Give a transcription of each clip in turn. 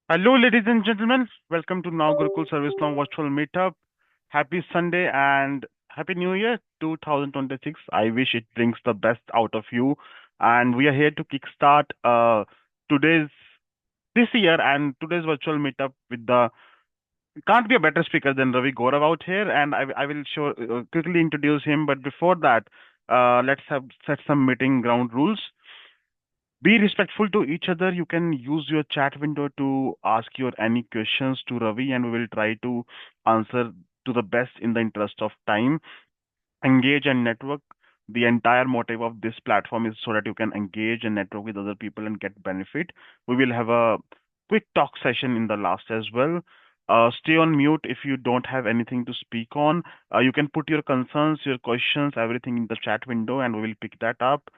Hello, ladies and gentlemen. Welcome to nowGurukul ServiceNow Virtual Meetup. Happy Sunday and Happy New Year 2026. I wish it brings the best out of you. And we are here to kickstart today's this year and today's virtual meetup with the can't be a better speaker than Ravi Gaurav out here. And I will quickly introduce him. But before that, let's have set some meeting ground rules. Be respectful to each other. You can use your chat window to ask your any questions to Ravi, and we will try to answer to the best in the interest of time. Engage and network. The entire motive of this platform is so that you can engage and network with other people and get benefit. We will have a quick talk session in the last as well. Stay on mute if you don't have anything to speak on. You can put your concerns, your questions, everything in the chat window, and we will pick that up.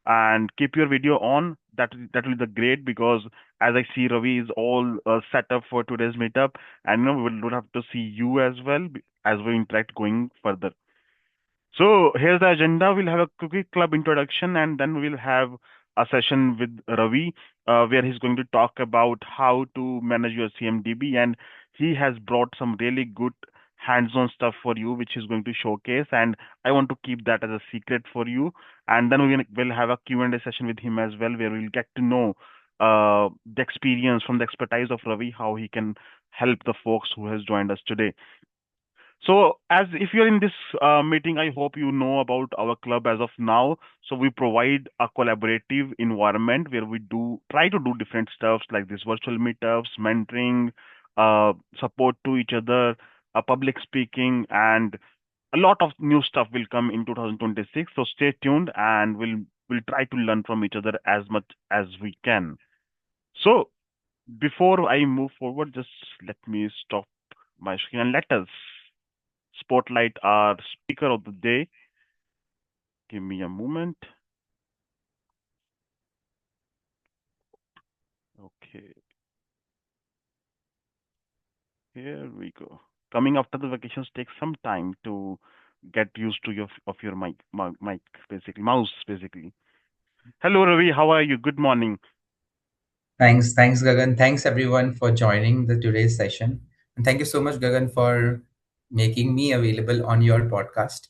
And keep your video on. That will be the great because as I see Ravi is all set up for today's meetup, and we'll have to see you as well as we interact going further. So here's the agenda. We'll have a quick club introduction, and then we'll have a session with Ravi, where he's going to talk about how to manage your CMDB, and he has brought some really good hands-on stuff for you, which he's going to showcase. And I want to keep that as a secret for you. And then we'll have a Q&A session with him as well, where we'll get to know the experience from the expertise of Ravi, how he can help the folks who has joined us today. So, as if you're in this meeting, I hope you know about our club as of now. So, we provide a collaborative environment where we do try to do different stuffs like this virtual meetups, mentoring, support to each other, public speaking, and a lot of new stuff will come in 2026. So, stay tuned, and we'll try to learn from each other as much as we can. So, before I move forward, just let me stop my screen and let us spotlight our speaker of the day. Give me a moment. Okay, here we go. Coming after the vacations takes some time to get used to your mic basically, mouse basically. Hello Ravi, how are you? Good morning. Thanks, Gagan. Thanks everyone for joining the today's session, and thank you so much, Gagan, for making me available on your podcast.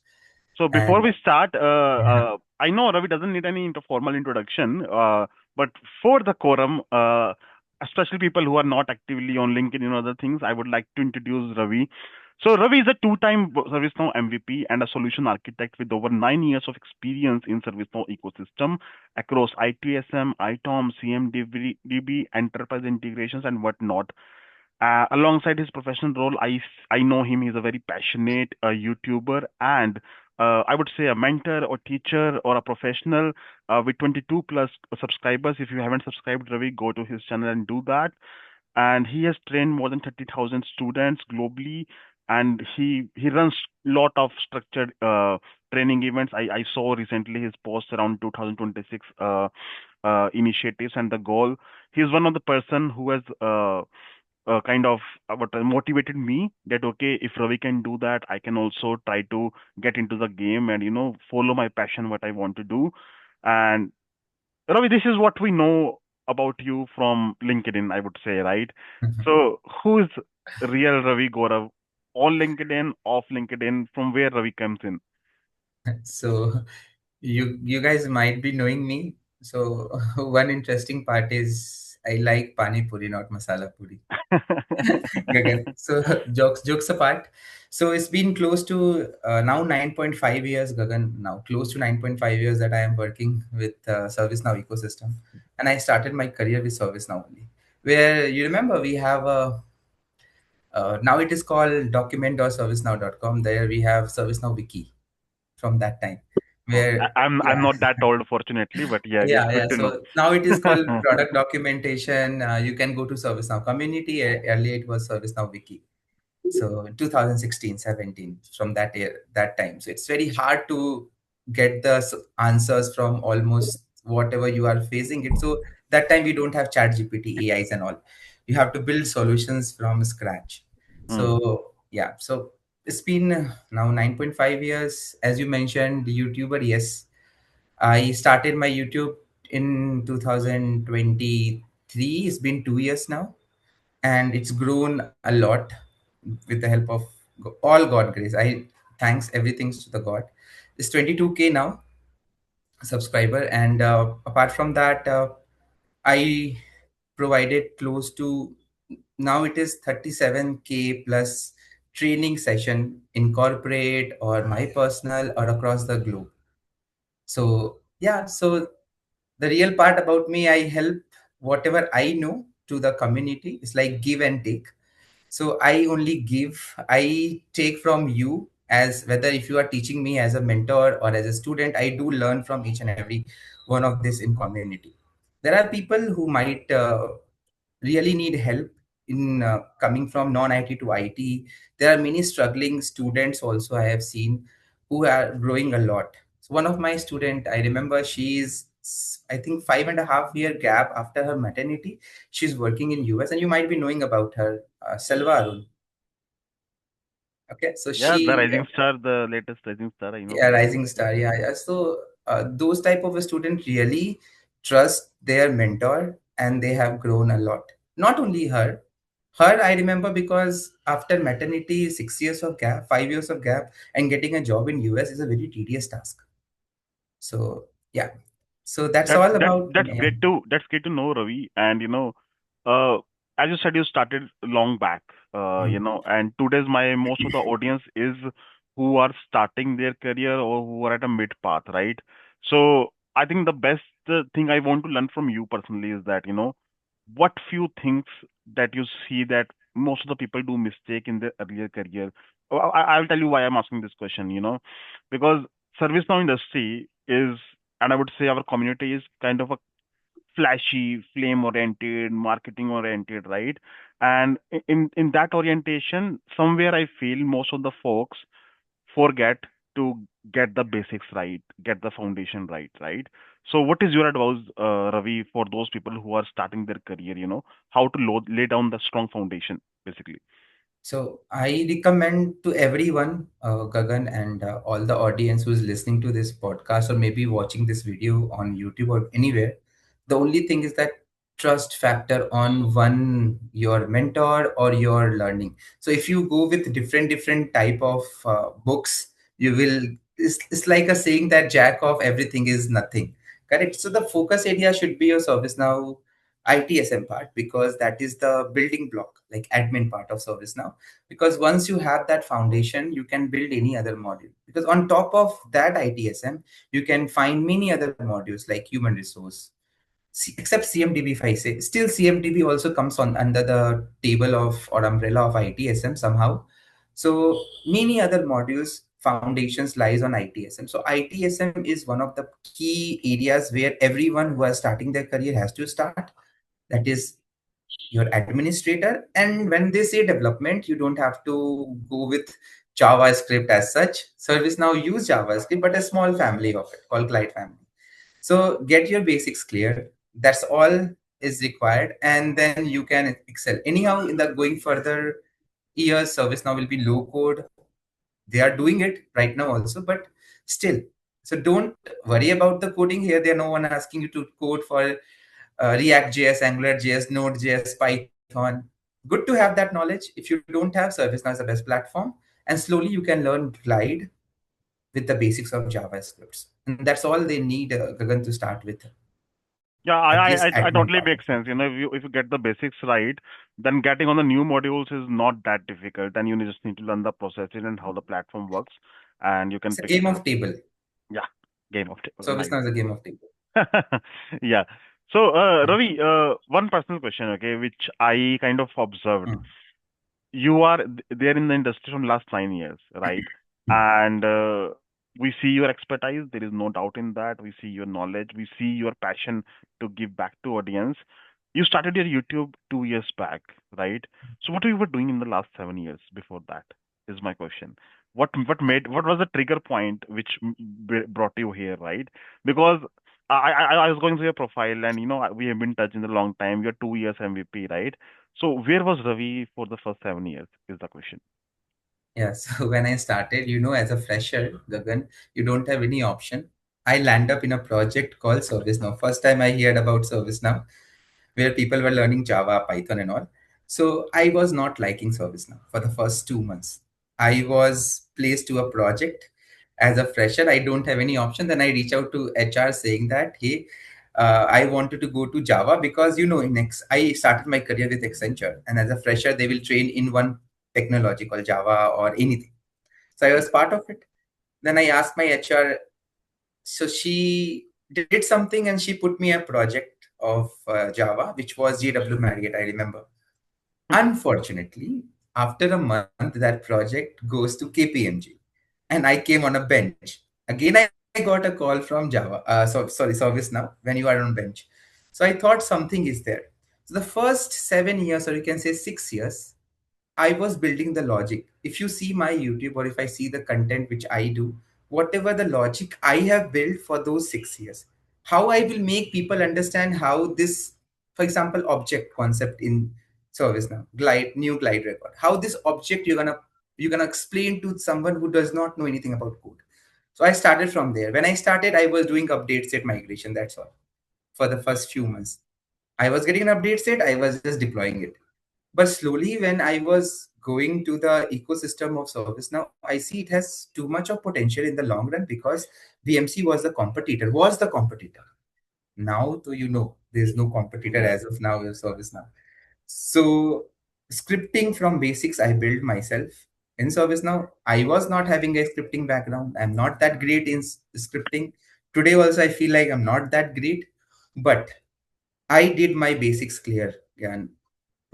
So before And we start, yeah, I know Ravi doesn't need any formal introduction, but for the quorum, especially people who are not actively on LinkedIn and other things, I would like to introduce Ravi. So Ravi is a two-time ServiceNow MVP and a solution architect with over 9 years of experience in ServiceNow ecosystem across ITSM, ITOM, CMDB, enterprise integrations, and whatnot. Alongside his professional role, I know him. He's a very passionate YouTuber and I would say a mentor or teacher or a professional with 22 plus subscribers. If you haven't subscribed, Ravi, go to his channel and do that. And he has trained more than 30,000 students globally, and he runs lot of structured training events. I saw recently his post around 2026 initiatives and the goal. He's one of the person who has kind of what motivated me that okay, if Ravi can do that, I can also try to get into the game and follow my passion, what I want to do. And Ravi, this is what we know about you from LinkedIn, I would say, right? So who is real Ravi Gaurav? On LinkedIn, off LinkedIn, from where Ravi comes in? so you guys might be knowing me. So one interesting part is I like pani puri, not masala puri. Gagan. So jokes apart. So it's been close to now 9.5 years, Gagan. Now close to 9.5 years that I am working with ServiceNow ecosystem, and I started my career with ServiceNow only. Where you remember we have a now it is called document.servicenow.com. There we have ServiceNow wiki from that time. Okay, Where I'm yeah. not that old, fortunately, but yeah, it's Yeah, good yeah. to know. So now it is called product documentation. You can go to ServiceNow Community. Earlier it was ServiceNow Wiki. So 2016, 17, from that year, that time. So it's very hard to get the answers from almost whatever you are facing it. So that time we don't have chat GPT, AIs and all. You have to build solutions from scratch. Hmm. So yeah, so it's been now 9.5 years. As you mentioned, the YouTuber, yes. I started my YouTube in 2023. It's been 2 years now. and it's grown a lot with the help of all God grace. I thanks everything to the God. It's 22K now subscriber, and apart from that, I provided close to, now it is 37K plus training session in corporate or my personal or across the globe. So yeah, so the real part about me, I help whatever I know to the community. It's like give and take. So I only give, I take from you, as whether if you are teaching me as a mentor or as a student, I do learn from each and every one of this in community. There are people who might really need help in coming from non-IT to IT. There are many struggling students also I have seen who are growing a lot. So one of my student, I remember, she is, I think, 5.5 year gap after her maternity. She's working in US, and you might be knowing about her, Selva Arun. Okay, so Yeah, the she, rising star, the latest rising star, I know yeah, her. rising star. Yeah, yeah. So those type of a student really trust their mentor, and they have grown a lot. Not only her, her I remember, because after maternity, 6 years of gap, 5 years of gap, and getting a job in US is a very tedious task. So yeah, so that's That all that about that's me. great to know, Ravi. And uh, as you said, you started long back. Mm. And today's my most of the audience is who are starting their career or who are at a mid path, right? So I think the best thing I want to learn from you personally is that what few things that you see that most of the people do mistake in their earlier career. I'll tell you why I'm asking this question. Because service now industry is, and I would say our community is kind of a flashy, flame oriented, marketing oriented, right? And in that orientation, somewhere I feel most of the folks forget to get the basics right, get the foundation right, right? So, what is your advice, Ravi, for those people who are starting their career? How to lay down the strong foundation, basically. So I recommend to everyone, Gagan, and all the audience who is listening to this podcast or maybe watching this video on YouTube or anywhere. The only thing is that trust factor on one, your mentor or your learning. So if you go with different type of books, you will. It's like a saying that jack of everything is nothing. Correct. So the focus area should be your ServiceNow ITSM part, because that is the building block, like admin part of ServiceNow. Because once you have that foundation, you can build any other module, because on top of that ITSM you can find many other modules like human resource. Except CMDB, if I say, still CMDB also comes on under the table of or umbrella of ITSM somehow. So many other modules foundations lies on ITSM. So ITSM is one of the key areas where everyone who are starting their career has to start. That is your administrator. And when they say development, you don't have to go with JavaScript as such. ServiceNow use JavaScript, but a small family of it called Glide family. So get your basics clear. That's all is required, and then you can excel. Anyhow, in the going further years, ServiceNow will be low code. They are doing it right now also, but still. So don't worry about the coding here. There no one asking you to code for React.js, AngularJS, Node.js, Python. Good to have that knowledge. If you don't have, ServiceNow is the best platform. And slowly you can learn Glide with the basics of JavaScript. And that's all they need, Gagan, to start with, Yeah, at I, least I, I admin totally part of make it. sense. If you get the basics right, then getting on the new modules is not that difficult. Then you just need to learn the processes and how the platform works, and you can It's a pick it game up. of table. Yeah, game of table, nice. ServiceNow is a game of table. Yeah. So, Yeah. Ravi, one personal question, okay, which I kind of observed. Mm. You are there in the industry from last 9 years, right? And we see your expertise. There is no doubt in that. We see your knowledge. We see your passion to give back to audience. You started your YouTube 2 years back, right? So what you were doing in the last 7 years before that is my question. What was the trigger point which brought you here, right? Because I was going through your profile, and we have been touching a long time. You're 2 years MVP, right? So where was Ravi for the first 7 years is the question. Yeah. So when I started, as a fresher, Gagan, you don't have any option. I land up in a project called ServiceNow. First time I heard about ServiceNow, where people were learning Java, Python, and all. So I was not liking ServiceNow for the first 2 months. I was placed to a project as a fresher. I don't have any option. Then I reach out to HR saying that, hey, I wanted to go to Java because I started my career with Accenture, and as a fresher, they will train in one technology called Java or anything. So I was part of it. Then I asked my HR. So she did something and she put me a project of Java, which was JW Marriott. I remember. Unfortunately, after a month, that project goes to KPMG, and I came on a bench. Again, I got a call from Java. Sorry, ServiceNow. When you are on bench, so I thought something is there. So the first 7 years, or you can say 6 years, I was building the logic. If you see my YouTube or if I see the content which I do, whatever the logic I have built for those 6 years, how I will make people understand how this, for example, object concept in ServiceNow, new glide record, how this object you're gonna explain to someone who does not know anything about code. So I started from there. When I started, I was doing update set migration. That's all for the first few months. I was getting an update set. I was just deploying it. But slowly, when I was going to the ecosystem of ServiceNow, I see it has too much of potential in the long run because VMC was the competitor. Now, so there's no competitor as of now in ServiceNow. So, scripting from basics, I built myself in ServiceNow. I was not having a scripting background. I'm not that great in scripting. Today, also, I feel like I'm not that great, but I did my basics clear. And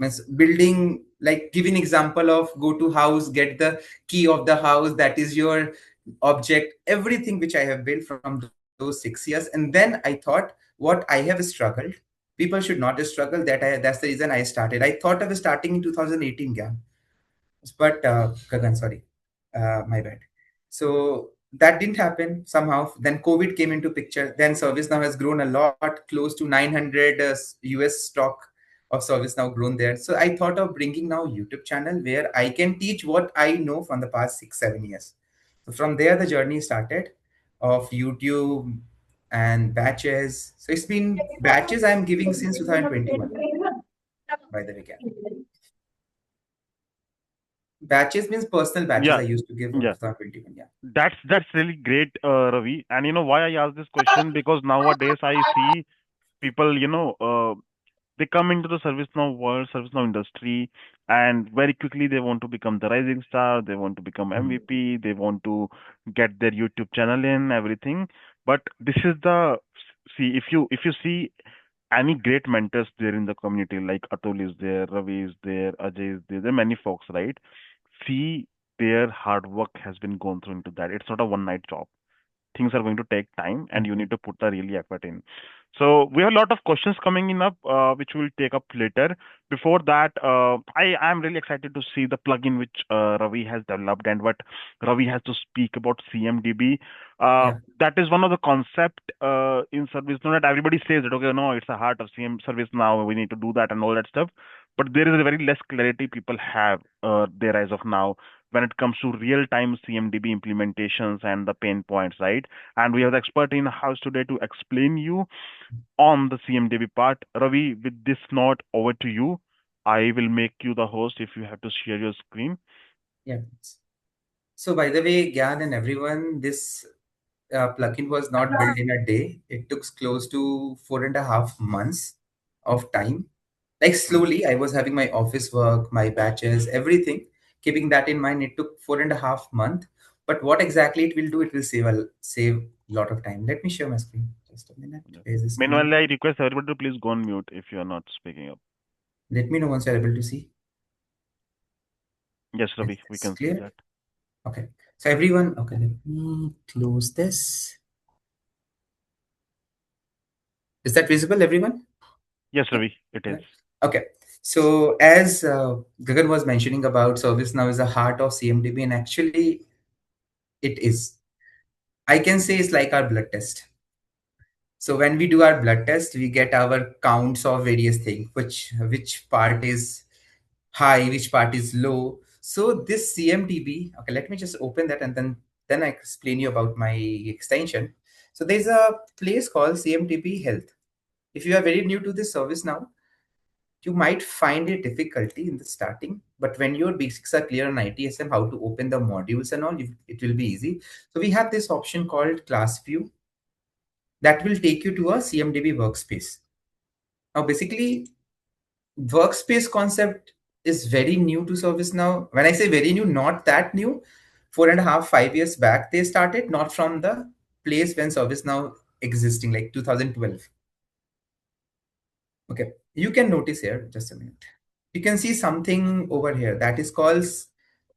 means building, like giving example of go to house, get the key of the house, that is your object, everything which I have built from those 6 years. And then I thought, what I have struggled, people should not struggle. That's the reason I started. I thought of starting in 2018, yeah. But Gagan, sorry, my bad. So that didn't happen somehow. Then COVID came into picture. Then ServiceNow has grown a lot, close to 900 US stock of ServiceNow grown there. So I thought of bringing now YouTube channel where I can teach what I know from the past 6 7 years. So from there the journey started of YouTube and batches. So it's been batches I'm giving since 2021. By the way, Gyan. Batches means personal batches Yeah, I used to give from yeah. 2021. Yeah. That's really great, Ravi. And you know why I asked this question? Because nowadays I see people, they come into the ServiceNow world, ServiceNow industry, and very quickly they want to become the rising star. They want to become Mm. MVP. They want to get their YouTube channel in everything. But this is the see if you see any great mentors there in the community, like Atul is there, Ravi is there, Ajay is there. There are many folks, right? See, their hard work has been gone through into that. It's not a one night job. Things are going to take time and you need to put the really effort in. So we have a lot of questions coming in up, which we'll take up later. Before that, I am really excited to see the plugin which Ravi has developed and what Ravi has to speak about CMDB. Yeah. That is one of the concept in service now that everybody says that okay, no, it's a heart of CM service now. We need to do that and all that stuff. But there is a very less clarity people have there as of now when it comes to real-time CMDB implementations and the pain points, right? And we have the expert in house today to explain you on the CMDB part. Ravi, with this note, over to you. I will make you the host if you have to share your screen. Yeah. So by the way, Gyan and everyone, this plugin was not built in a day. It took close to 4.5 months of time. Like Mhm. slowly, I was having my office work, my batches, everything. Keeping that in mind, it took 4.5 months. But what exactly it will do, it will save a lot of time. Let me share my screen. Just a minute. Yeah. Where's the screen? Meanwhile, I request everybody to please go on mute if you are not speaking up. Let me know once you're able to see. Yes, Is Ravi, we this can see clear? that. Okay. So everyone, okay, let me close this. Is that visible, everyone? Yes, Yeah. Ravi, it is. Okay. Okay. So as Gagan was mentioning about ServiceNow is the heart of CMDB, and actually it is. I can say it's like our blood test. So when we do our blood test, we get our counts of various things, which part is high, which part is low. So this CMDB, okay, let me just open that and then I explain you about my extension. So there's a place called CMDB Health. If you are very new to this service now, You might find it difficulty in the starting, but when your basics are clear on ITSM, how to open the modules and all, it will be easy. So we have this option called class view that will take you to a CMDB workspace. Now, basically, workspace concept is very new to ServiceNow. When I say very new, not that new. 4.5, 5 years back, they started, not from the place when ServiceNow existing, like 2012. Okay, you can notice here, just a minute. You can see something over here that is called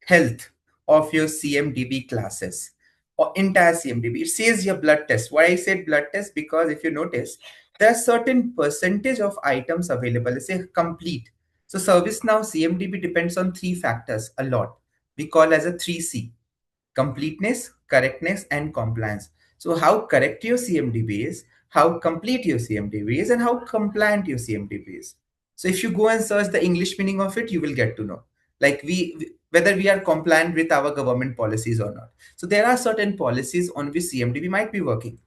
health of your CMDB classes or entire CMDB. It says your blood test. Why I said blood test? Because if you notice, there are certain percentage of items available. Let's say complete. So ServiceNow CMDB depends on three factors a lot. We call as a 3C: completeness, correctness, and compliance. So how correct your CMDB is, how complete your CMDB is, and how compliant your CMDB is. So if you go and search the English meaning of it, you will get to know. Like whether we are compliant with our government policies or not. So there are certain policies on which CMDB might be working.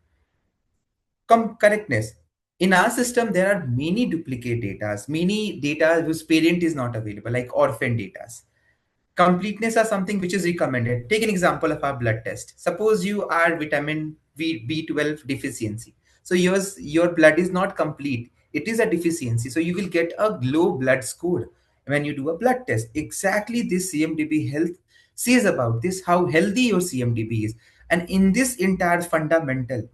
Correctness. In our system, there are many duplicate data, many data whose parent is not available, like orphan data. Completeness are something which is recommended. Take an example of our blood test. Suppose you are vitamin B12 deficiency. So your blood is not complete. It is a deficiency. So you will get a low blood score when you do a blood test. Exactly this CMDB health says about this, how healthy your CMDB is. And in this entire fundamental,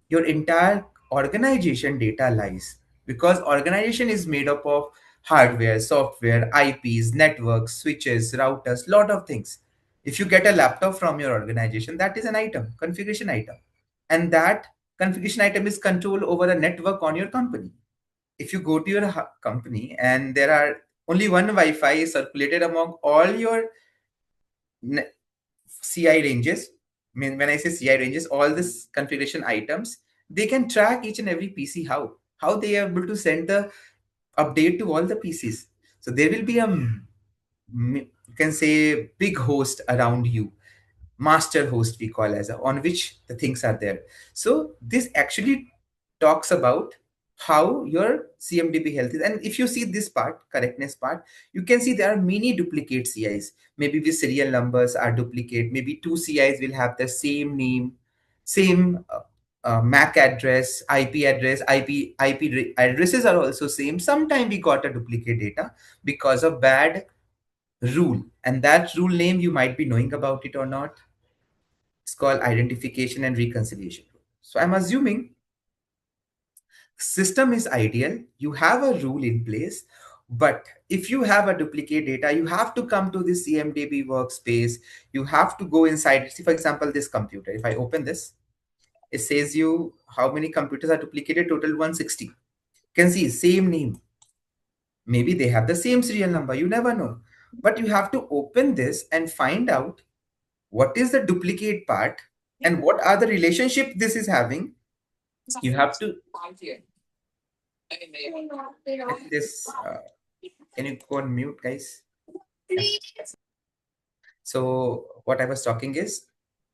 your entire organization data lies, because organization is made up of hardware, software, IPs, networks, switches, routers, lot of things. If you get a laptop from your organization, that is an item, configuration item, and that configuration item is control over a network on your company. If you go to your company and there are only one Wi-Fi circulated among all your CI ranges. I mean, when I say CI ranges, all this configuration items, they can track each and every PC how they are able to send the update to all the PCs. So there will be a you can say big host around you, master host we call as a, on which the things are there. So this actually talks about how your CMDB health is. And if you see this part, correctness part, you can see there are many duplicate CIs. Maybe the serial numbers are duplicate. Maybe two CIs will have the same name, same MAC address, IP address, addresses are also same. Sometimes we got a duplicate data because of bad rule. And that rule name, you might be knowing about it or not. It's called identification and reconciliation. So I'm assuming system is ideal. You have a rule in place, but if you have a duplicate data, you have to come to this CMDB workspace. You have to go inside. See, for example, this computer. If I open this, it says you how many computers are duplicated. Total 160. You can see same name. Maybe they have the same serial number. You never know. But you have to open this and find out what is the duplicate part and what are the relationship this is having. You have to get this. Can you go on mute, guys? Yeah. So what I was talking is,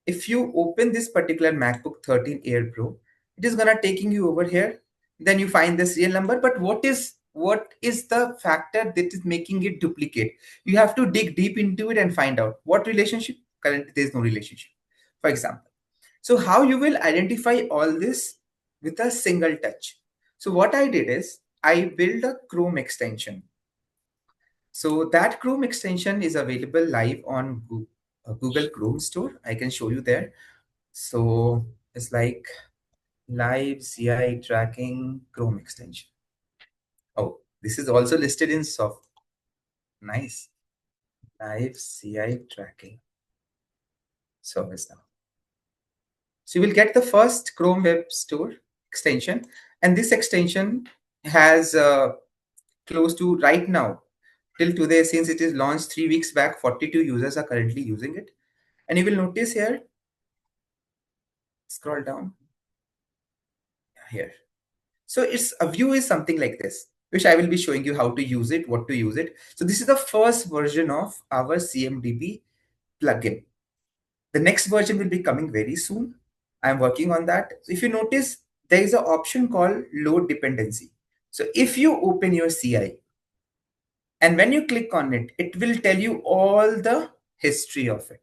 if you open this particular MacBook 13 Air Pro, it is gonna taking you over here. Then you find the serial number. But what is the factor that is making it duplicate? You have to dig deep into it and find out what relationship. Currently, there is no relationship. For example, so how you will identify all this with a single touch? So what I did is I built a Chrome extension. So that Chrome extension is available live on Google Chrome Store. I can show you there. So it's like live CI tracking Chrome extension. Oh, this is also listed in soft. Nice. Live CI tracking service now. So you will get the first Chrome Web Store extension. And this extension has close to right now, till today, since it is launched 3 weeks back, 42 users are currently using it. And you will notice here, scroll down here. So it's a view is something like this, which I will be showing you how to use it, what to use it. So this is the first version of our CMDB plugin. The next version will be coming very soon. I'm working on that. So if you notice, there is an option called load dependency. So if you open your CI, And when you click on it, it will tell you all the history of it,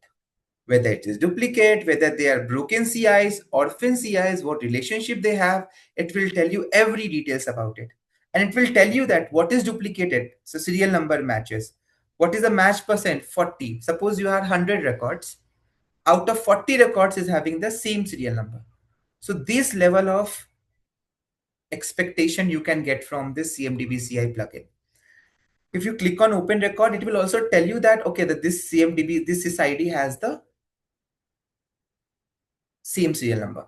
whether it is duplicate, whether they are broken CIs, orphan CIs, what relationship they have. It will tell you every details about it. And it will tell you that what is duplicated. So serial number matches. What is the match percent? 40. Suppose you have 100 records. Out of 40 records is having the same serial number. So this level of expectation you can get from this CMDB CI plugin. If you click on open record, it will also tell you that, okay, that this CMDB, this SysID has the same serial number.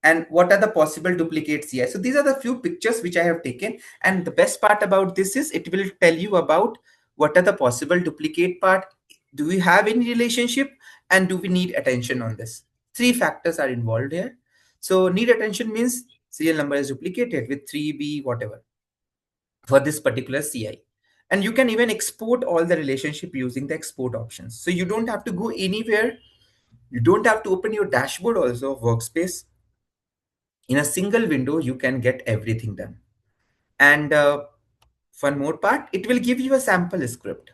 And what are the possible duplicate CI? So these are the few pictures which I have taken. And the best part about this is it will tell you about what are the possible duplicate part. Do we have any relationship? And do we need attention on this? Three factors are involved here. So need attention means serial number is duplicated with 3B, whatever, for this particular CI. And you can even export all the relationship using the export options. So you don't have to go anywhere. You don't have to open your dashboard also of Workspace. In a single window, you can get everything done. And one more part, it will give you a sample script.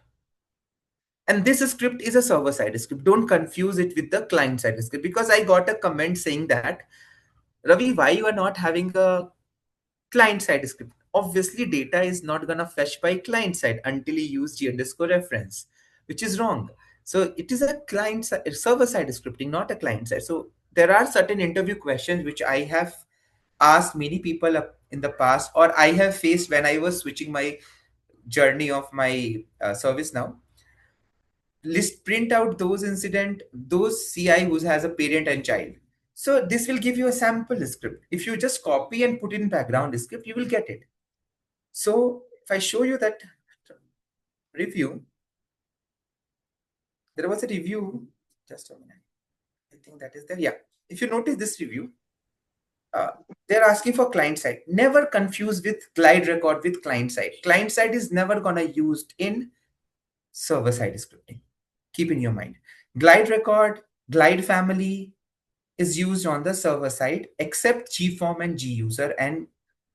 And this script is a server-side script. Don't confuse it with the client-side script, because I got a comment saying that, Ravi, why you are not having a client-side script? Obviously, data is not going to fetch by client-side until you use G_reference, which is wrong. So it is a client-side, server-side scripting, not a client-side. So there are certain interview questions which I have asked many people in the past, or I have faced when I was switching my journey of my ServiceNow. List print out those incident, those CI who has a parent and child. So this will give you a sample script. If you just copy and put in background script, you will get it. So if I show you that review, there was a review. Just a minute. I think that is there. Yeah. If you notice this review, uh, they're asking for client side. Never confuse with glide record with client side. Client side is never gonna used in server side scripting. Keep in your mind. Glide record, glide family is used on the server side, except gform and guser and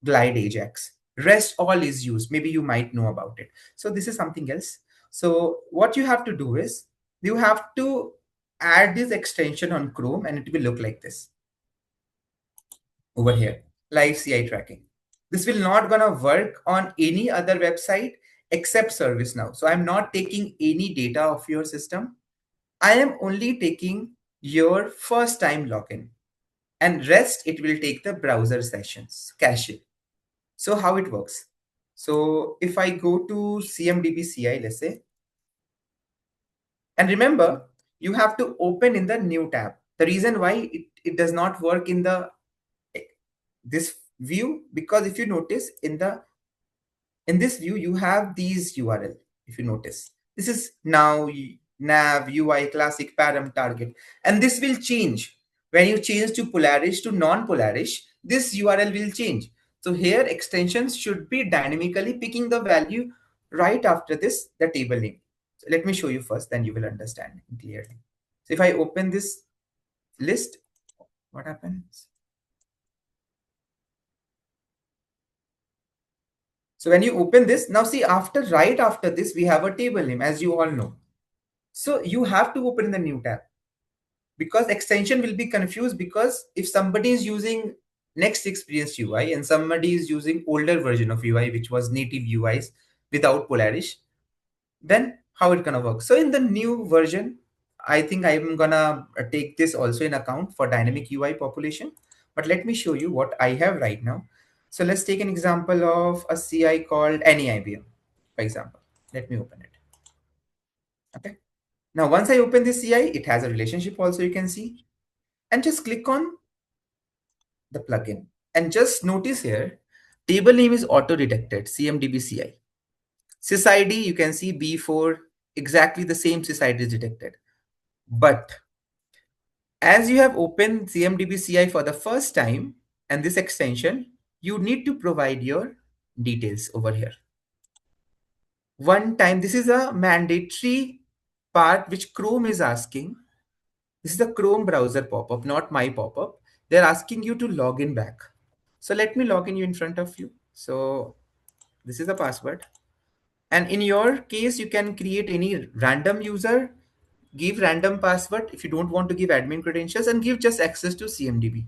glide ajax. Rest all is used. Maybe you might know about it. So this is something else. So what you have to do is you have to add this extension on Chrome, and it will look like this over here, live CI tracking. This will not gonna work on any other website except ServiceNow. So I'm not taking any data of your system. I am only taking your first time login, and rest it will take the browser sessions cache. So how it works? So if I go to CMDB CI, let's say, and remember, you have to open in the new tab. The reason why it does not work in the this view, because if you notice in this view you have these URL. If you notice, this is now nav UI classic param target, and this will change when you change to Polaris to non-Polaris. This URL will change. So here extensions should be dynamically picking the value right after this the table name. So let me show you first, then you will understand clearly. So if I open this list, what happens? So when you open this, now see, right after this, we have a table name, as you all know. So you have to open the new tab, because extension will be confused, because if somebody is using next experience UI and somebody is using older version of UI, which was native UIs without Polaris, then how it gonna work? So in the new version, I think I'm gonna take this also in account for dynamic UI population. But let me show you what I have right now. So let's take an example of a CI called NEIBM, for example. Let me open it. Okay. Now, once I open this CI, it has a relationship also, you can see. And just click on the plugin. And just notice here, table name is auto-detected, CMDB CI. SysID, you can see B4, exactly the same SysID is detected. But as you have opened CMDB CI for the first time and this extension, you need to provide your details over here. One time, this is a mandatory part which Chrome is asking. This is the Chrome browser pop-up, not my pop-up. They're asking you to log in back. So let me log in you in front of you. So this is the password. And in your case, you can create any random user, give random password if you don't want to give admin credentials, and give just access to CMDB.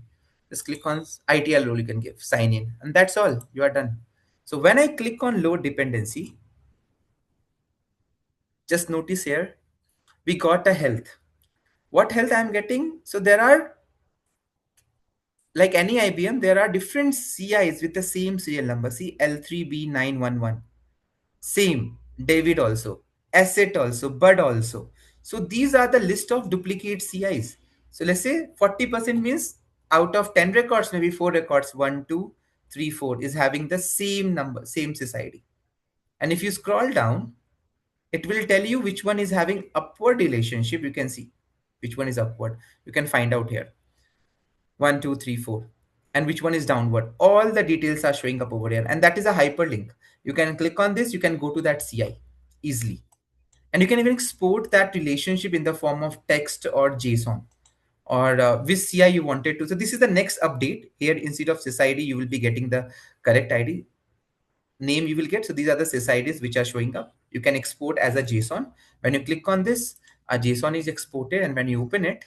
Just click on ITL role, you can give sign in, and that's all. You are done. So when I click on load dependency, just notice here we got a health. What health I'm getting? So there are, like any IBM, there are different CIs with the same serial number. See L3B911. Same. David also. Asset also. Bud also. So these are the list of duplicate CIs. So let's say 40% means out of 10 records, maybe 4 records, 1, 2, 3, 4 is having the same number, same SysID. And if you scroll down, it will tell you which one is having upward relationship. You can see which one is upward. You can find out here. 1, 2, 3, 4, and which one is downward. All the details are showing up over here, and that is a hyperlink. You can click on this, you can go to that CI easily, and you can even export that relationship in the form of text or JSON, or which CI you wanted to. So this is the next update. Here, instead of SysID, you will be getting the correct ID name you will get. So these are the SysIDs which are showing up. You can export as a JSON. When you click on this, a JSON is exported, and when you open it,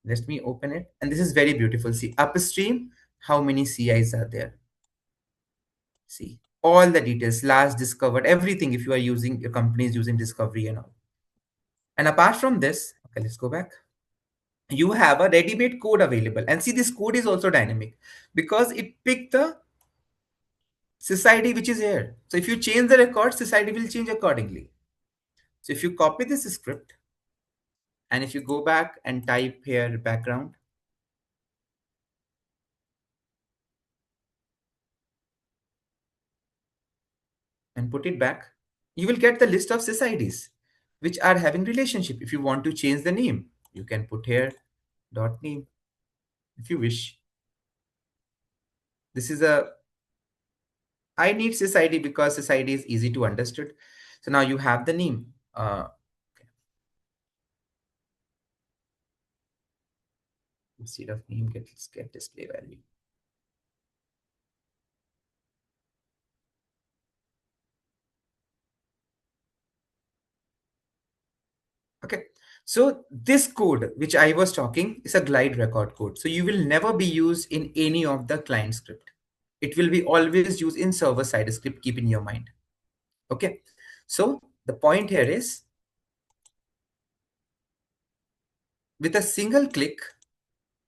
let me open it. And this is very beautiful. See, upstream, how many CIs are there? See, all the details, last discovered, everything if you are using, your company is using discovery and all. And apart from this, okay, let's go back. You have a ready-made code available. And see, this code is also dynamic because it picked the SysID which is here. So if you change the record, SysID will change accordingly. So if you copy this script, and if you go back and type here background, and put it back, you will get the list of sysids which are having relationship. If you want to change the name, you can put here dot name if you wish. This is a, I need sysid because sysid is easy to understood. So now you have the name. Instead of name, let's get display value. Okay, so this code which I was talking is a glide record code. So you will never be used in any of the client script. It will be always used in server side script. Keep in your mind. Okay, so the point here is, with a single click,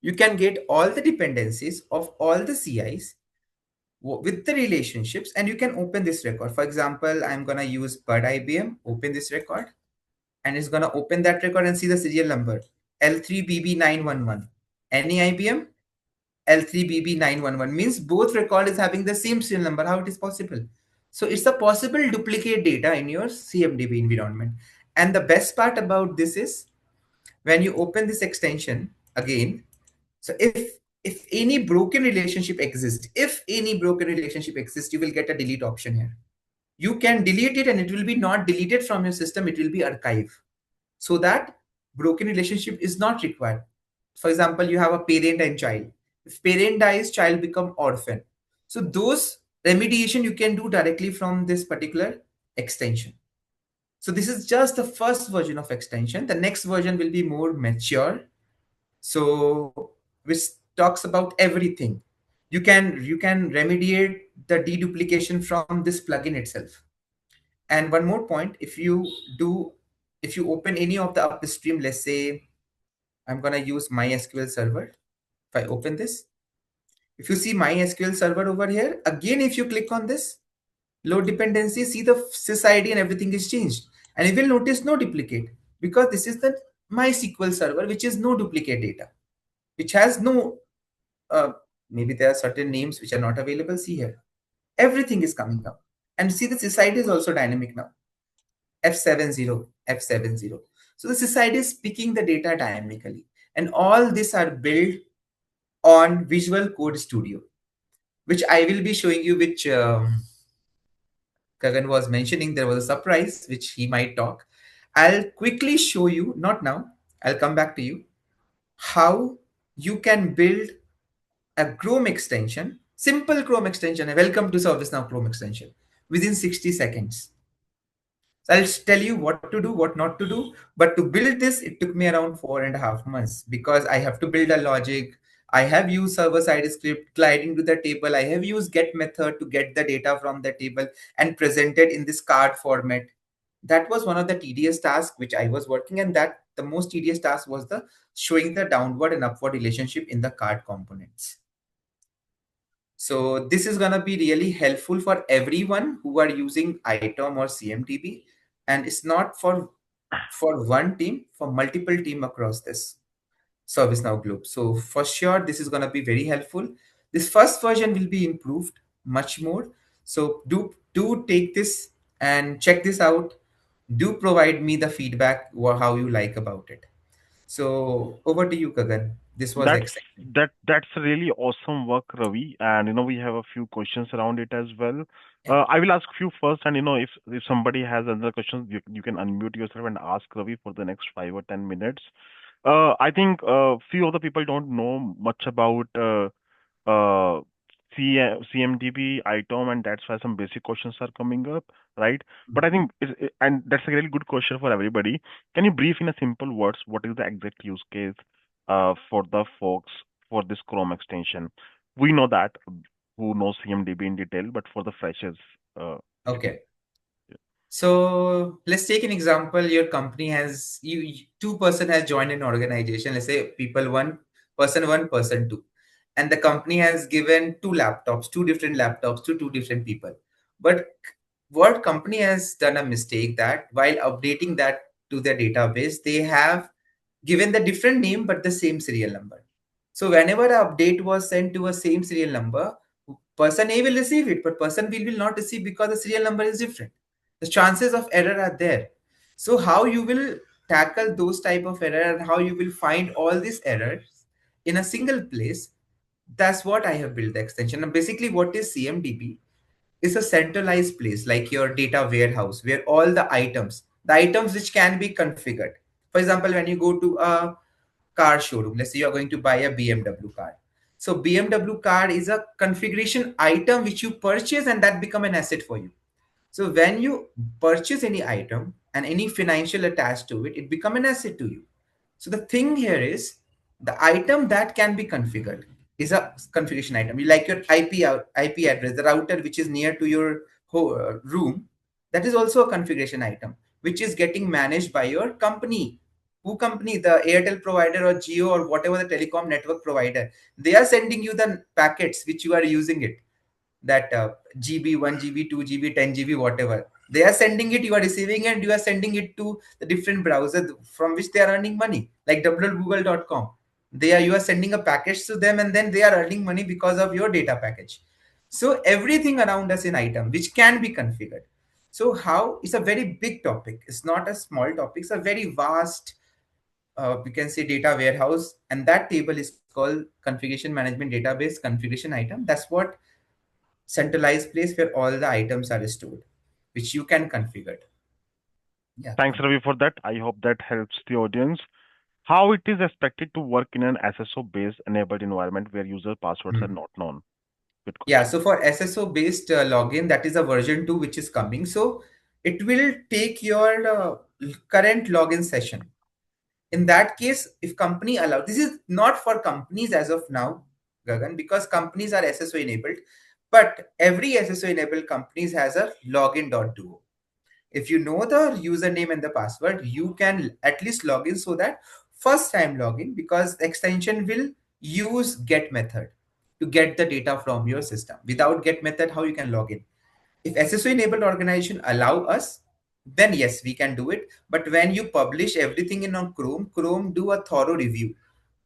you can get all the dependencies of all the CIs with the relationships, and you can open this record. For example, I'm going to use Bud IBM, open this record, and it's going to open that record and see the serial number L3BB911. Any IBM, L3BB911 means both record is having the same serial number. How it is possible? So it's a possible duplicate data in your CMDB environment. And the best part about this is, when you open this extension again, so if any broken relationship exists, you will get a delete option here. You can delete it, and it will be not deleted from your system, it will be archived, so that broken relationship is not required. For example, you have a parent and child. If parent dies, child become orphan. So those remediation you can do directly from this particular extension. So this is just the first version of extension. The next version will be more mature, so which talks about everything. You can remediate the deduplication from this plugin itself. And one more point, do if you open any of the upstream, let's say I'm going to use MySQL server. If I open this, if you see MySQL server over here, again if you click on this load dependency, see the sysid and everything is changed, and you will notice no duplicate, because this is the MySQL server which is no duplicate data, which has no uh, maybe there are certain names which are not available. See here, everything is coming up, and see the sysid is also dynamic now. F70. So the sysid is picking the data dynamically, and all these are built on Visual Code Studio, which I will be showing you, which Kagan was mentioning. There was a surprise which he might talk. I'll quickly show you, not now, I'll come back to you, how you can build a Chrome extension, simple Chrome extension. Welcome to ServiceNow Chrome extension. within 60 seconds. So I'll tell you what to do, what not to do. But to build this, it took me around 4.5 months because I have to build a logic. I have used server-side script, gliding to the table. I have used get method to get the data from the table and present it in this card format. That was one of the tedious tasks which I was working, and that the most tedious task was the showing the downward and upward relationship in the card components. So this is going to be really helpful for everyone who are using ITOM or CMDB, and it's not for one team, for multiple team across this ServiceNow group. So for sure, this is going to be very helpful. This first version will be improved much more. So do take this and check this out. Do provide me the feedback or how you like about it. So over to you, Kagan. This was That's exciting. that's really awesome work, Ravi. And we have a few questions around it as well. Yeah. I will ask few first, and if somebody has another question, you can unmute yourself and ask Ravi for the next 5 or 10 minutes. I think few of the people don't know much about uh, CMDB ITOM, and that's why some basic questions are coming up, right? But I think, and that's a really good question for everybody. Can you brief in a simple words what is the exact use case for the folks for this Chrome extension? We know that who knows CMDB in detail, but for the freshers, if you, Okay. So let's take an example. Your company has two-person has joined an organization. Let's say people one, person two, and the company has given two different laptops to two different people. But what company has done a mistake that while updating that to their database, they have given the different name but the same serial number. So whenever an update was sent to a same serial number, person A will receive it, but person B will not receive because the serial number is different. The chances of error are there. So how you will tackle those type of error and how you will find all these errors in a single place, that's what I have built the extension. And basically what is CMDB is a centralized place like your data warehouse where all the items which can be configured. For example, when you go to a car showroom, let's say you are going to buy a BMW car. So BMW car is a configuration item which you purchase and that become an asset for you. So when you purchase any item and any financial attached to it, it become an asset to you. So the thing here is the item that can be configured is a configuration item. You like your IP address, the router which is near to your room, that is also a configuration item which is getting managed by your company. Who company? The Airtel provider or Geo or whatever the telecom network provider. They are sending you the packets which you are using it, that GB, 1 GB, 2 GB, 10 GB, whatever. They are sending it, you are receiving it, and you are sending it to the different browser from which they are earning money, like www.google.com. You are sending a package to them, and then they are earning money because of your data package. So everything around us in item, which can be configured. So how it's a very big topic. It's not a small topic. It's a very vast, we can say data warehouse, and that table is called configuration management database configuration item. That's what centralized place where all the items are stored, which you can configure. Yeah, thanks, thank you. Ravi, for that. I hope that helps the audience. How it is expected to work in an SSO-based enabled environment where user passwords are Hmm. not known? Good Yeah, question. so for SSO based login, that is a version 2 which is coming. So it will take your current login session. In that case, if company allow, this is not for companies as of now, Gagan, because companies are SSO enabled, but every SSO enabled companies has a login.duo. If you know the username and the password, you can at least log in, so that first time login, because the extension will use get method to get the data from your system. Without get method, how you can log in? If SSO enabled organization allow us, then yes, we can do it. But when you publish everything in on Chrome do a thorough review.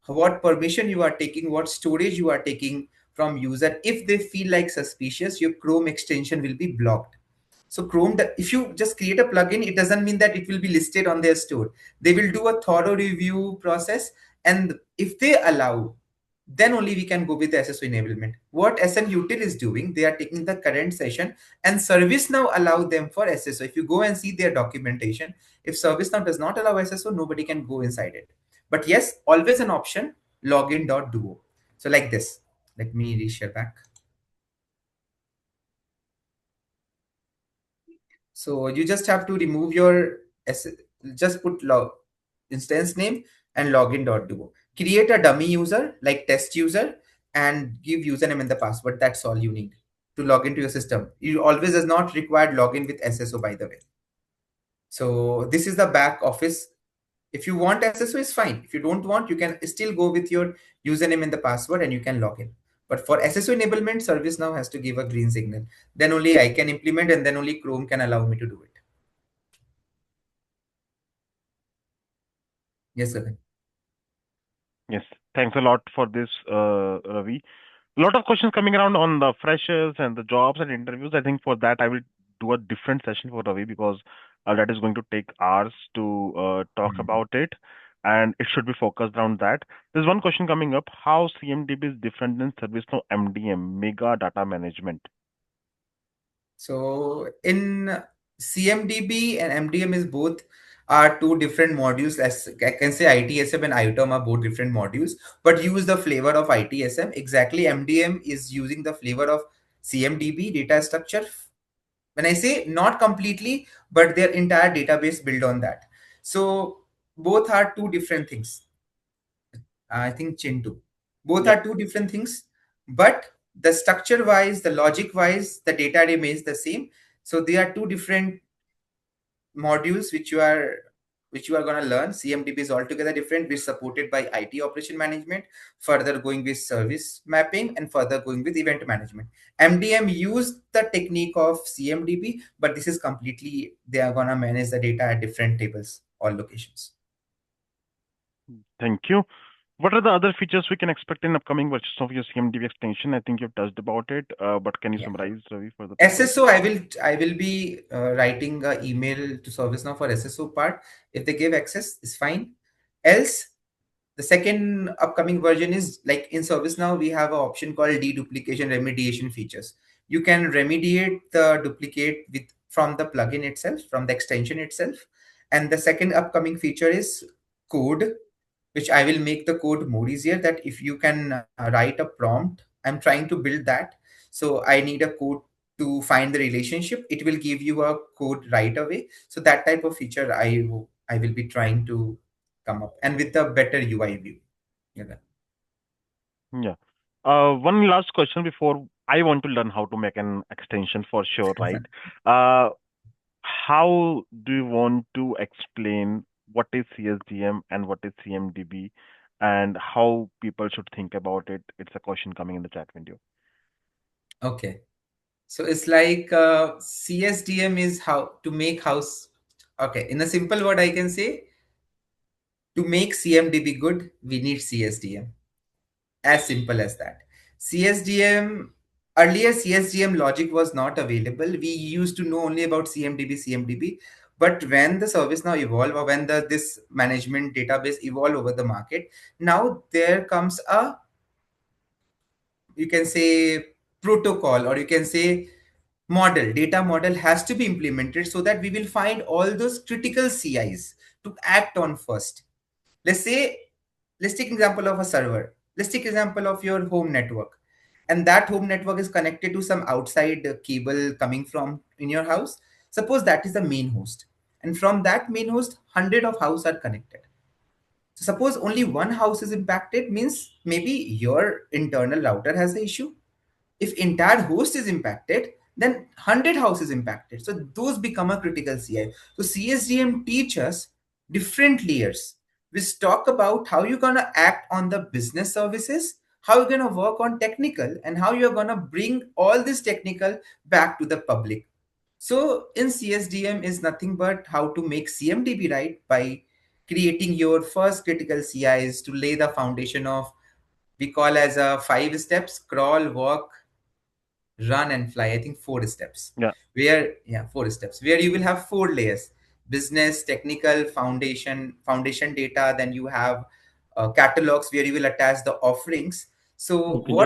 What permission you are taking, what storage you are taking from user. If they feel like suspicious, your Chrome extension will be blocked. So Chrome, if you just create a plugin, it doesn't mean that it will be listed on their store. They will do a thorough review process, and if they allow, then only we can go with the SSO enablement. What SN Util is doing, they are taking the current session, and ServiceNow allow them for SSO. If you go and see their documentation, if ServiceNow does not allow SSO, nobody can go inside it. But yes, always an option, login.duo. So like this, let me reshare back. So you just have to remove your just put instance name and login.duo. Create a dummy user like test user and give username and the password. That's all you need to log into your system. You always does not require login with SSO, by the way. So this is the back office. If you want SSO, it's fine. If you don't want, you can still go with your username and the password and you can log in. But for SSO enablement, ServiceNow has to give a green signal. Then only I can implement and then only Chrome can allow me to do it. Yes, sir. Yes. Thanks a lot for this, Ravi. A lot of questions coming around on the freshers and the jobs and interviews. I think for that I will do a different session for Ravi because that is going to take hours to talk Hmm. about it, and it should be focused around that. There's one question coming up: how CMDB is different than ServiceNow MDM, Mega Data Management? So in CMDB and MDM is both are two different modules. As I can say, ITSM and ITOM are both different modules, but use the flavor of ITSM. Exactly, MDM is using the flavor of CMDB data structure. When I say not completely, but their entire database built on that. So both are two different things. I think Chintu. Both Yeah. are two different things, but the structure wise, the logic wise, the data remains the same. So they are two different modules which you are going to learn. CMDB is altogether different, which is supported by IT operation management, further going with service mapping, and further going with event management. MDM used the technique of CMDB, but this is completely they are going to manage the data at different tables or locations. Thank you. What are the other features we can expect in upcoming versions of your CMDB extension? I think you've touched about it, but can you Yeah. summarize, Ravi, for the people? SSO, I will be writing an email to ServiceNow for SSO part. If they give access, it's fine. Else, the second upcoming version is like in ServiceNow, we have an option called deduplication remediation features. You can remediate the duplicate with from the plugin itself, from the extension itself. And the second upcoming feature is code, which I will make the code more easier. That if you can write a prompt, I'm trying to build that. So I need a code to find the relationship. It will give you a code right away. So that type of feature I will be trying to come up and with a better UI view. Yeah. Yeah. One last question before I want to learn how to make an extension for sure, right? Uh, how do you want to explain what is CSDM and what is CMDB and how people should think about it? It's a question coming in the chat window. Okay. So it's like CSDM is how to make house. Okay. In a simple word, I can say to make CMDB good, we need CSDM. As simple as that. CSDM, earlier CSDM logic was not available. We used to know only about CMDB. But when the service now evolve or when this management database evolve over the market, now there comes a, you can say, protocol, or you can say data model has to be implemented so that we will find all those critical CIs to act on first. Let's say, let's take example of a server. Let's take example of your home network, and that home network is connected to some outside cable coming from in your house. Suppose that is the main host, and from that main host, hundred of houses are connected. So suppose only one house is impacted, means maybe your internal router has the issue. If entire host is impacted, then 100 houses impacted, so those become a critical CI. So CSDM teaches different layers, which talk about how you're going to act on the business services, how you're going to work on technical, and how you're going to bring all this technical back to the public. So in CSDM is nothing but how to make CMDB right by creating your first critical CIs to lay the foundation of, we call as a 5 steps: crawl, walk, run, and fly. I think 4 steps. Yeah. Where, yeah, 4 steps where you will have 4 layers: business, technical, foundation data. Then you have catalogs where you will attach the offerings. So Okay, just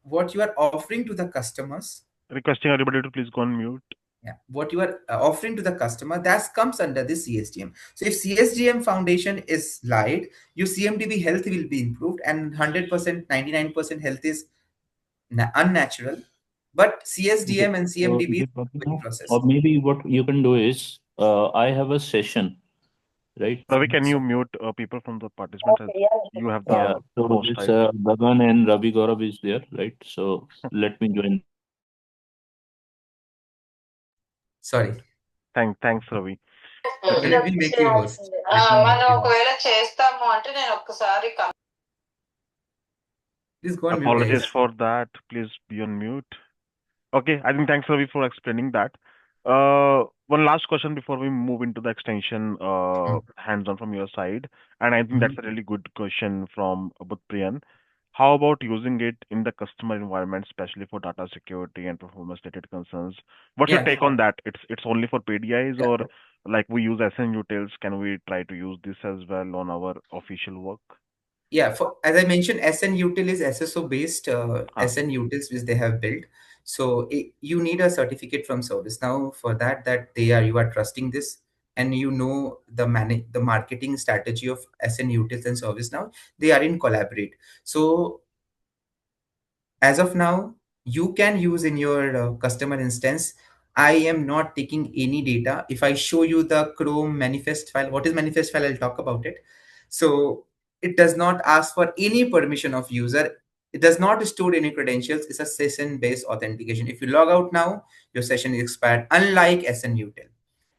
what you are offering to the customers, requesting everybody to please go on mute. yeah, what you are offering to the customer, that comes under the CSDM. So if CSDM foundation is light, your CMDB health will be improved, and 100%, 99% health is unnatural. But Okay. CSDM and So CMDB is is it working very now? Or processed. maybe what you can do is, I have a session, right? Ravi, can you So mute people from the participants as you have Yeah. the So host this title? Gagan and Ravi Gaurav is there, right? So let me join them. sorry. Thanks, Ravi. Okay, Okay. let me make you host. Let me make మనం you host. ఒకవేళ చేస్తాము అంటే నేను ఒక్కసారి Please go on mute, Apologies guys. for that. Please be on mute. Okay, I think thanks, Ravi, for explaining that. One last question before we move into the extension hands-on from your side, and I think that's Mhm. a really good question from Priyan. How about using it in the customer environment, especially for data security and performance-related concerns? What's your Yeah, take on that? It's only for PDIs, yeah. or like we use SN utils, can we try to use this as well on our official work? Yeah, for as I mentioned, SN util is SSO based Huh. SN utils which they have built. So you need a certificate from ServiceNow for that, that you are trusting this, and you know the marketing strategy of SN utils and ServiceNow. They are in collaborate. So as of now, you can use in your customer instance. I am not taking any data. If I show you the Chrome manifest file, what is manifest file, I'll talk about it. So it does not ask for any permission of user. It does not store any credentials. It's a session based authentication. If you log out now, your session is expired, unlike SNUtil.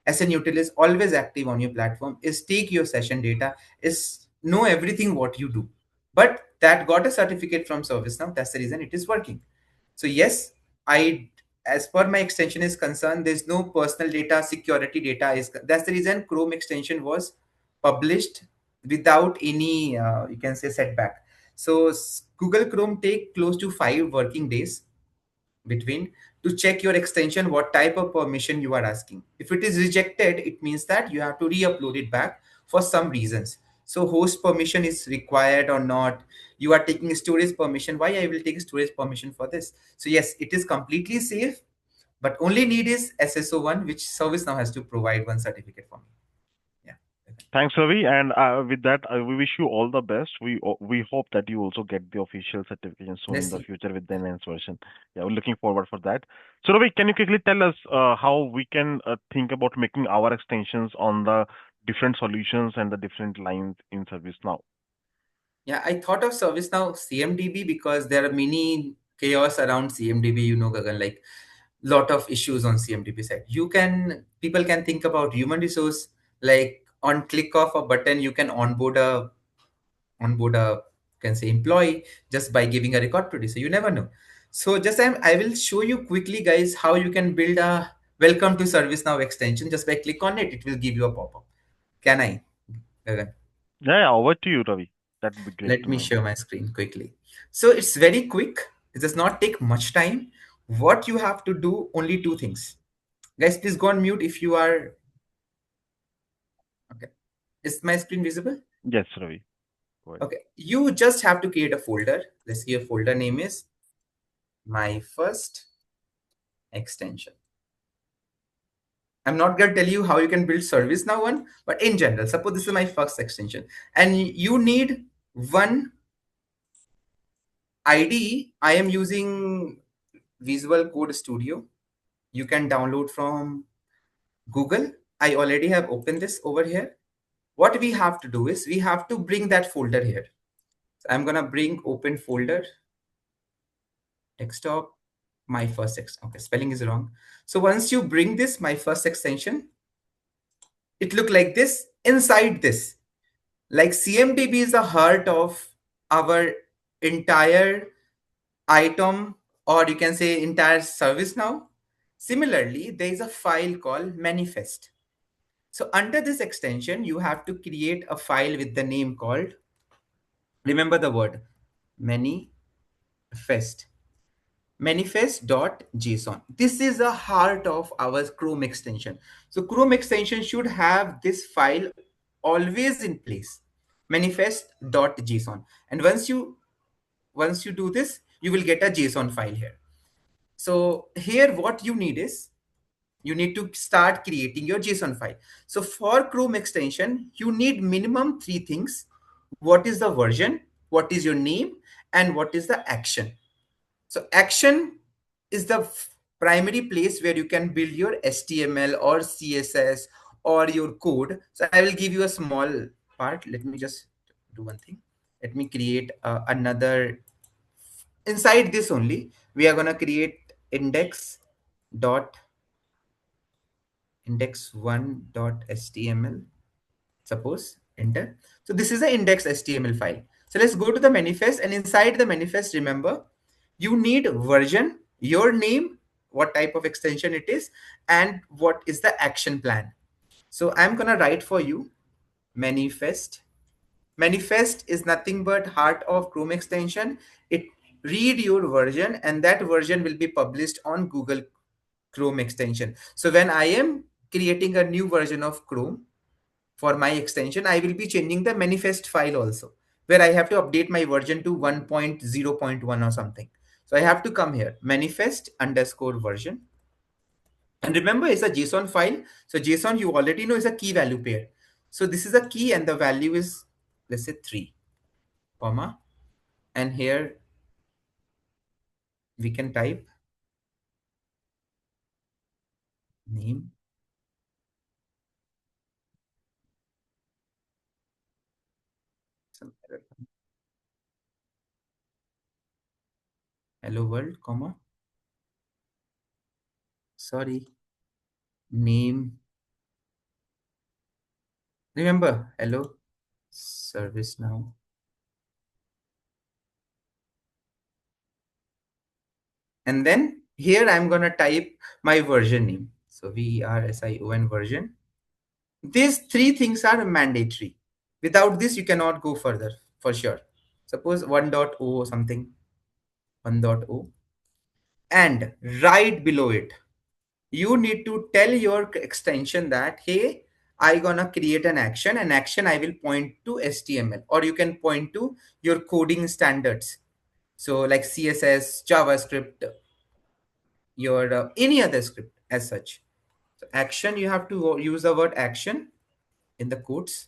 SNUtil is always active on your platform, is take your session data, is know everything what you do. But that got a certificate from ServiceNow. That's the reason it is working. So yes, I as per my extension is concerned, there's no personal data, security data is that's the reason Chrome extension was published without any you can say setback. So Google Chrome take close to 5 working days between to check your extension what type of permission you are asking. If it is rejected, it means that you have to re-upload it back for some reasons. So host permission is required or not, you are taking storage permission, why I will take storage permission for this. So yes, it is completely safe, but only need is SSO1, which ServiceNow has to provide one certificate for me. Yeah. Thanks, Ravi. And with that, we wish you all the best. We hope that you also get the official certification soon in Let's the see. future with the enhanced version. Yeah, we're looking forward for that. So, Ravi, can you quickly tell us how we can think about making our extensions on the different solutions and the different lines in service now? Yeah, I thought of ServiceNow CMDB because there are many chaos around CMDB, Gagan, like lot of issues on CMDB side. People can think about human resource, like on click of a button, you can onboard a can say employee just by giving a record producer. You never know. So I will show you quickly, guys, how you can build a welcome to ServiceNow extension. Just by click on it, it will give you a pop-up. Can I, Gagan? Yeah, yeah, over to you, Ravi. That would be great Let to me know. share my screen quickly. So it's very quick. It does not take much time. What you have to do, only two things. Guys, please go on mute if you are okay. Is my screen visible? Yes, Ravi. Go ahead. Okay. You just have to create a folder. Let's see, a folder name is my first extension. I'm not going to tell you how you can build ServiceNow one, but in general, suppose this is my first extension and you need one ID. I am using Visual Code Studio. You can download from Google. I already have opened this over here. What we have to do is we have to bring that folder here. So I'm gonna bring open folder, desktop, my first okay, spelling is wrong. So once you bring this, my first extension, it look like this. Inside this, like CMDB is the heart of our entire ITOM, or you can say entire service now. Similarly, there is a file called manifest. So under this extension, you have to create a file with the name called, remember the word, manifest, manifest.json. This is the heart of our Chrome extension. So Chrome extension should have this file always in place, manifest.json. And once you do this, you will get a JSON file here. So here what you need is you need to start creating your JSON file. So for Chrome extension, you need minimum three things. What is the version? What is your name? And what is the action? So action is the primary place where you can build your HTML or CSS or your code. So I will give you a small part. Let me just do one thing. Let me create another. Inside this only, we are going to create index1.html. Suppose enter. So this is the index HTML file. So let's go to the manifest, and inside the manifest, remember, you need version, your name, what type of extension it is, and what is the action plan. So I'm gonna write for you manifest. Manifest is nothing but heart of Chrome extension. It read your version, and that version will be published on Google Chrome extension. So when I am creating a new version of Chrome for my extension, I will be changing the manifest file also, where I have to update my version to 1.0.1 or something. So I have to come here, manifest underscore version. And remember, it's a JSON file. So JSON, you already know, is a key value pair. So this is a key, and the value is, let's say 3, comma. And here we can type name. Hello world, comma. Sorry. Name. Remember, hello ServiceNow. And then here I'm going to type my version name. So VERSION version. These 3 things are mandatory. Without this, you cannot go further for sure. Suppose 1.0 or something, 1.0. And right below it, you need to tell your extension that, hey, I gonna create an action, I will point to HTML, or you can point to your coding standards. So like CSS, JavaScript, your any other script as such. So action, you have to use the word action in the quotes.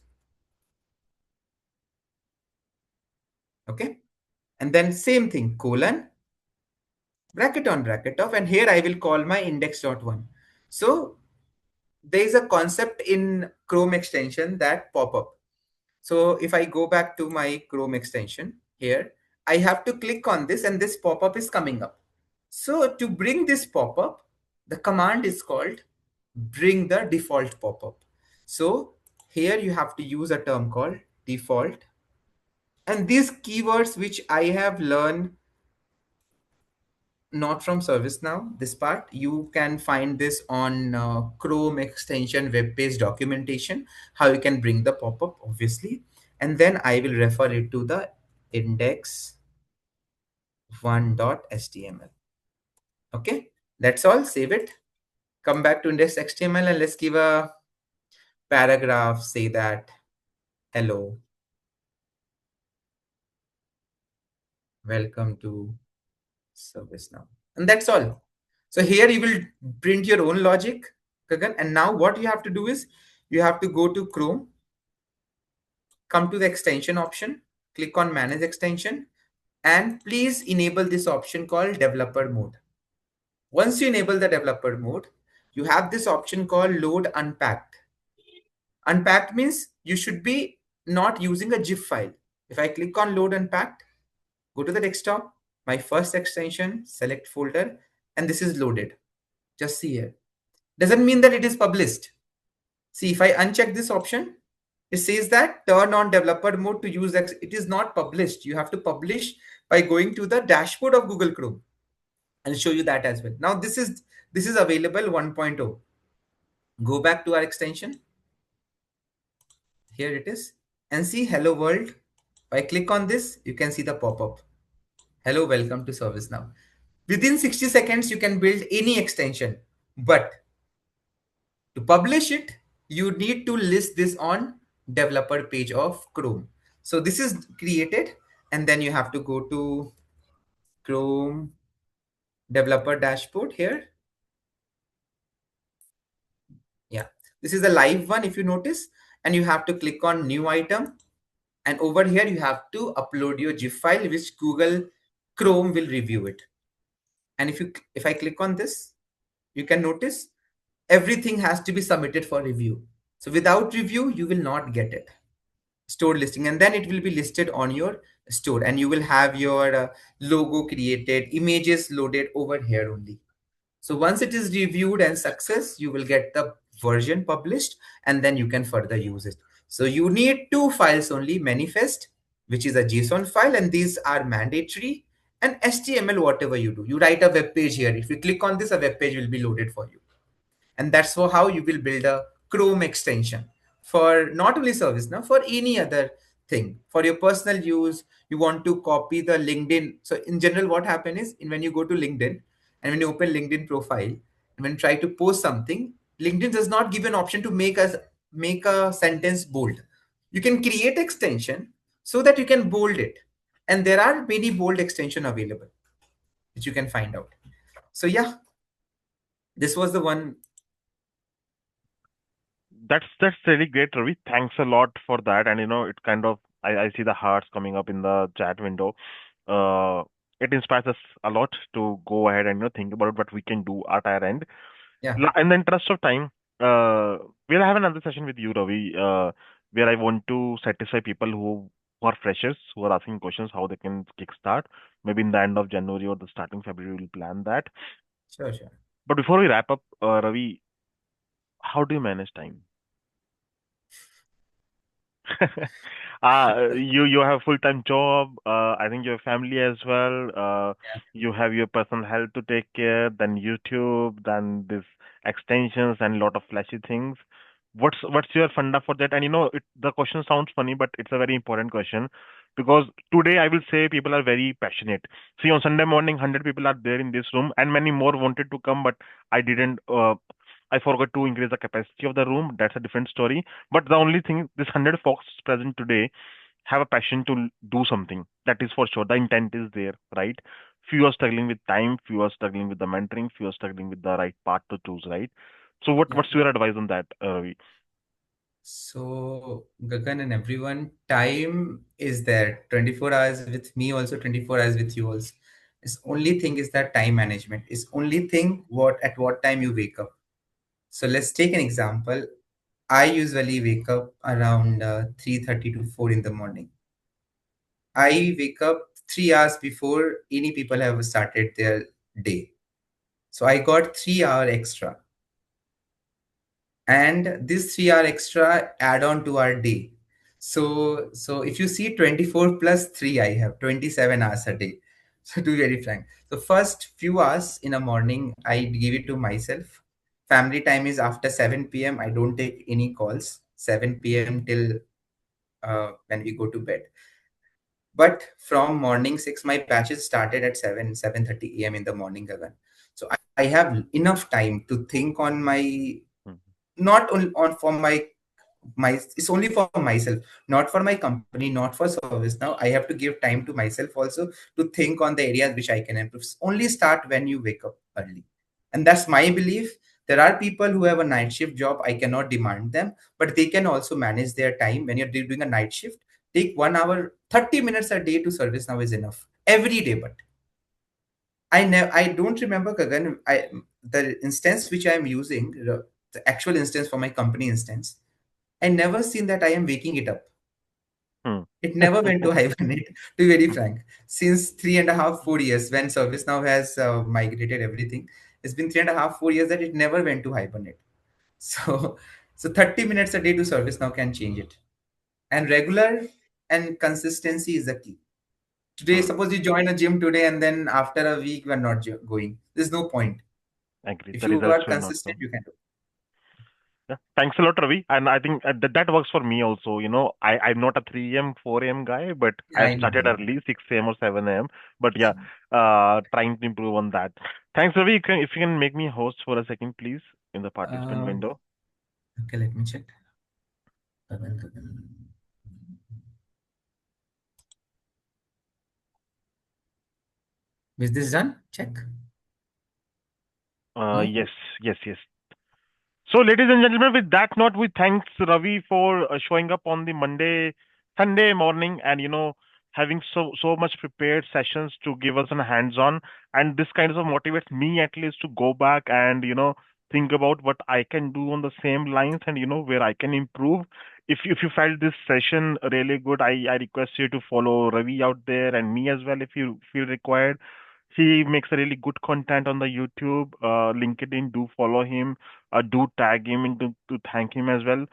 Okay. And then same thing, colon, bracket on, bracket off. And here I will call my index.1. So there is a concept in Chrome extension that pop up. So if I go back to my Chrome extension here, I have to click on this, and this pop-up is coming up. So to bring this pop-up, the command is called bring the default pop-up. So here you have to use a term called default. And these keywords, which I have learned not from ServiceNow, this part, you can find this on Chrome extension web page documentation, how you can bring the pop-up, obviously. And then I will refer it to the index1.html. Okay, that's all. Save it. Come back to index.html, and let's give a paragraph, say that, hello, welcome to ServiceNow. And that's all. So here you will print your own logic, Gagan. And now what you have to do is you have to go to Chrome, come to the extension option, click on manage extension, and please enable this option called developer mode. Once you enable the developer mode, you have this option called load unpacked. Unpacked means you should be not using a zip file. If I click on load unpacked, go to the desktop, my first extension, select folder, and this is loaded. Just see here. Doesn't mean that it is published. See, if I uncheck this option, it says that turn on developer mode to use X. It is not published. You have to publish by going to the dashboard of Google Chrome. I'll show you that as well. Now this is available 1.0. Go back to our extension. Here it is. And see hello world. If I click on this, you can see the pop-up. Hello, welcome to ServiceNow. Within 60 seconds, you can build any extension. But to publish it, you need to list this on developer page of Chrome. So this is created, and then you have to go to Chrome developer dashboard here. Yeah, this is the live one, if you notice, and you have to click on new item. And over here, you have to upload your GIF file, which Google Chrome will review it. And if I click on this, you can notice everything has to be submitted for review. So without review, you will not get it. Store listing, and then it will be listed on your store, and you will have your logo created, images loaded over here only. So once it is reviewed and success, you will get the version published, and then you can further use it. So you need two files only: manifest, which is a JSON file, and these are mandatory, and HTML. Whatever you do, you write a web page here. If you click on this, a web page will be loaded for you. And that's how you will build a Chrome extension for not only ServiceNow, for any other thing. For your personal use, you want to copy the LinkedIn. So in general, what happens is when you go to LinkedIn and when you open LinkedIn profile and when you try to post something, LinkedIn does not give an option to make a sentence bold. You can create extension so that you can bold it. And there are many bold extension available, which you can find out. So yeah, this was the one. That's really great, Ravi. Thanks a lot for that. And it kind of I see the hearts coming up in the chat window. Uh, it inspires us a lot to go ahead and think about what we can do at our end. Yeah, In the interest of time, we'll have another session with you, Ravi, where I want to satisfy people who are freshers, who are asking questions how they can kickstart. Maybe in the end of January or the starting February, we'll plan that. sure, sure. But before we wrap up, Ravi, how do you manage time? You have a full-time job. I think you have family as well. You have your personal health to take care. Then YouTube, then this extensions and lot of flashy things. What's your funda for that? And the question sounds funny, but it's a very important question because today I will say people are very passionate. See, on Sunday morning, 100 people are there in this room, and many more wanted to come, but I didn't. I forgot to increase the capacity of the room. That's a different story. But the only thing, this 100 folks present today have a passion to do something. That is for sure. The intent is there, right? Few are struggling with time, few are struggling with the mentoring, few are struggling with the right path to choose, right? So Yeah. what's your advice on that, Ravi? So, Gagan and everyone, time is there. 24 hours with me also, 24 hours with you also. It's only thing is that time management. It's only thing at what time you wake up. So let's take an example. I usually wake up around 3:30 to 4 in the morning. I wake up 3 hours before any people have started their day. So I got 3 hour extra. And this 3 hour extra add on to our day. So if you see 24 plus 3, I have 27 hours a day. So to be very frank, so first few hours in a morning I give it to myself. Family time is after 7 p.m. I don't take any calls 7 p.m. till when we go to bed. But from morning 6, my batches started at 7:30 a.m. in the morning, Gagan. So I have enough time to think on my, Mhm. not on for my it's only for myself, not for my company, not for service. Now I have to give time to myself also to think on the areas which I can improve. Only start when you wake up early, and that's my belief. There are people who have a night shift job. I cannot demand them, but they can also manage their time. When you're doing a night shift, take 1 hour 30 minutes a day to service now is enough every day. But I don't remember, Kagan, the instance which I am using, the actual instance for my company instance, I never seen that I am waking it up. Hmm. It never went to hibernate, to be very frank. Since 3.5, 4 years, when ServiceNow has migrated everything, it's been 3.5, 4 years that it never went to hibernate. So, so 30 minutes a day to ServiceNow can change it. And regular and consistency is the key. Today, Hmm. suppose you join a gym today and then after a week you are not going. There's no point. Agree. If The you results are will not consistent, come. you can do. Yeah. Thanks a lot, Ravi. And I think that works for me also. I'm not a 3 a.m., 4 a.m. guy, but Yeah, I've I know. started early, 6 a.m. or 7 a.m. But yeah, trying to improve on that. Thanks, Ravi. If you can make me host for a second, please, in the participant Uh, window. okay, let me check. Is this done? Check. No? Yes, yes, yes. So, ladies and gentlemen, with that note, we thanks Ravi for showing up on the Monday, Sunday morning, and having so much prepared sessions to give us a hands-on, and this kind of motivates me at least to go back and think about what I can do on the same lines, and where I can improve. If you felt this session really good, I request you to follow Ravi out there and me as well if you feel required. He makes a really good content on the YouTube, LinkedIn. Do follow him. Do tag him and to thank him as well.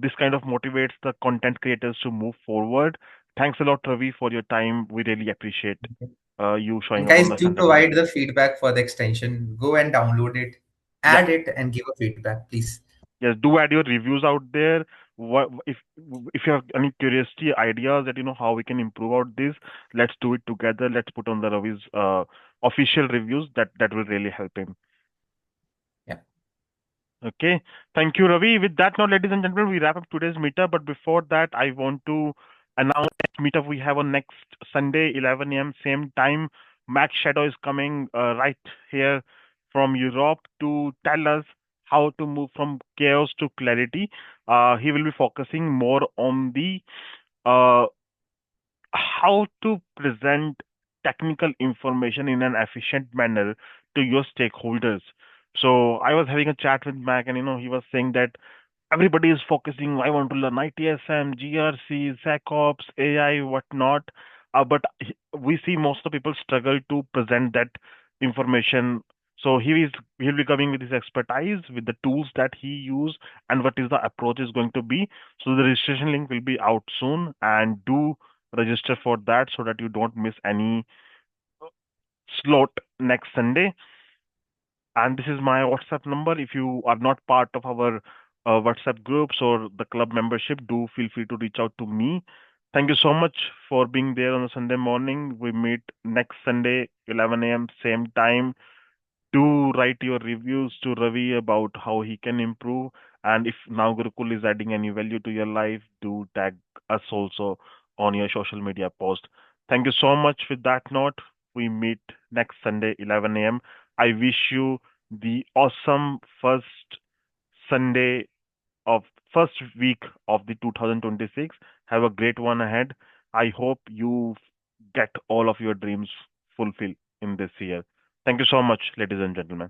This kind of motivates the content creators to move forward. Thanks a lot, Ravi, for your time. We really appreciate you showing And up on guys, the do Sunday morning. provide the feedback for the extension. Go and download it, Yeah. add it, and give a feedback, please. Yes, do add your reviews out there. What if you have any curiosity, ideas that how we can improve out this? Let's do it together. Let's put on the Ravi's official reviews. That will really help him. Yeah. Okay. Thank you, Ravi. With that, now, ladies and gentlemen, we wrap up today's meetup. But before that, I want to announce next meetup we have on next Sunday, 11 a.m. same time. Max Shadow is coming right here from Europe to tell us how to move from chaos to clarity. He will be focusing more on the uh, how to present technical information in an efficient manner to your stakeholders. So I was having a chat with Mac, and he was saying that everybody is focusing. I want to learn ITSM, GRC, SecOps, AI, whatnot. But we see most of the people struggle to present that information. So he'll be coming with his expertise, with the tools that he use, and what is the approach is going to be. So the registration link will be out soon, and do register for that so that you don't miss any slot next Sunday. And this is my WhatsApp number. If you are not part of our WhatsApp groups or the club membership, do feel free to reach out to me. Thank you so much for being there on a Sunday morning. We meet next Sunday, 11 a.m., same time. Do write your reviews to Ravi about how he can improve. And if now Gurukul is adding any value to your life, do tag us also on your social media post. Thank you so much. With that note, we meet next Sunday, 11 a.m. I wish you the awesome Sunday of first week of the 2026. Have a great one ahead. I hope you get all of your dreams fulfilled in this year. Thank you so much, ladies and gentlemen.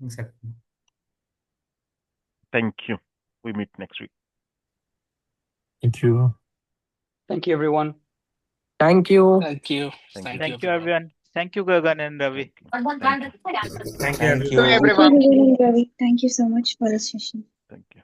Exactly. Thank you. We meet next week. Thank you. Thank you, everyone. Thank you. Thank you. Thank you. Thank you, everyone. Thank you, Gagan and Ravi. Thank you. Thank you, Thank everyone. you, everyone. Thank you, Ravi. Thank you so much for the session. Thank you.